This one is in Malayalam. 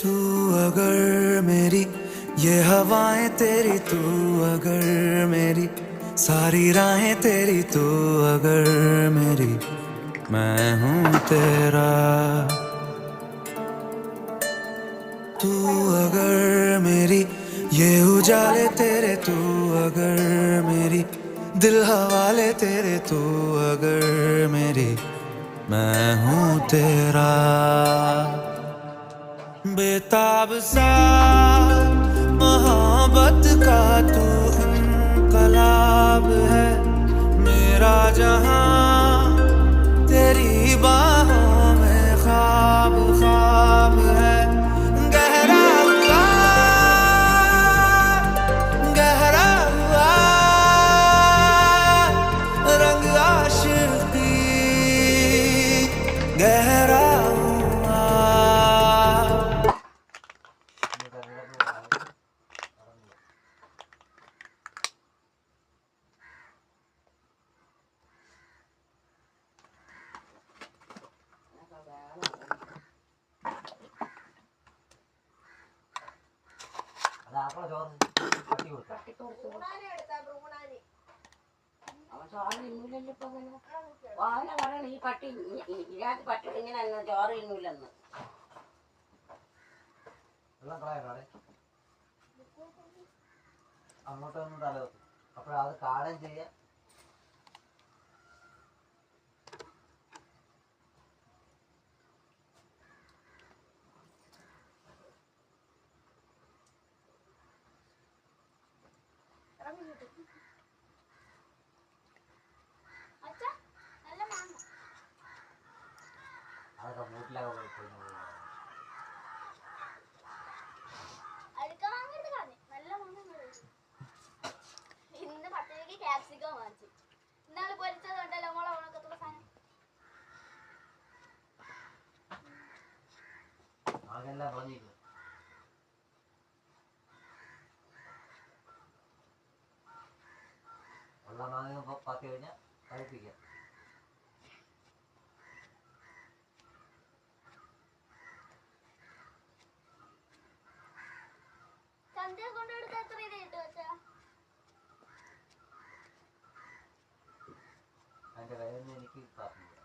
तू अगर मेरी ये हवाएं तेरी, तू अगर मेरी सारी राहें तेरी, तू अगर मेरी मैं हूँ तेरा। तू अगर मेरी ये उजाले तेरे, तू अगर मेरी दिल हवाले तेरे, तू अगर मेरी मैं हूँ तेरा। बेताब सा मोहब्बत का तू इनकलाब है, मेरा जहां तेरी बाहों में ख्वाब ख्वाब है। गहरा हुआ गहरा हुआ रंग आशिकी, गहरा हुआ। ഈ പട്ടി ഇതിനകത്ത് പട്ടി ഇങ്ങനെ ചോറ് തിന്നൂലെന്ന്. അങ്ങോട്ടൊന്നും തല അപ്പോഴത് കാണുകയും ചെയ്യാം. അതൊക്കെ വീട്ടിലൊക്കെ പോയി ഇന്ന് 10 രൂപയ്ക്ക് ക്യാപ്സിക്കം വാങ്ങിച്ചു. ഇന്നാള് പൊരിച്ചതുണ്ടല്ലോ മോളെ ഉണക്കത്തുള്ള സാധനം, അതെല്ലാം പറഞ്ഞിരിക്കും. ഉള്ള മാങ്ങ പാത്തി കഴിഞ്ഞാൽ കഴിപ്പിക്കാം. ചന്തയെ കൊണ്ടുകൊടുത്ത എത്ര ഇത് കിട്ടും വെച്ചാ? അതിൻ്റെ വിലയൊന്നും എനിക്ക് പറഞ്ഞില്ല.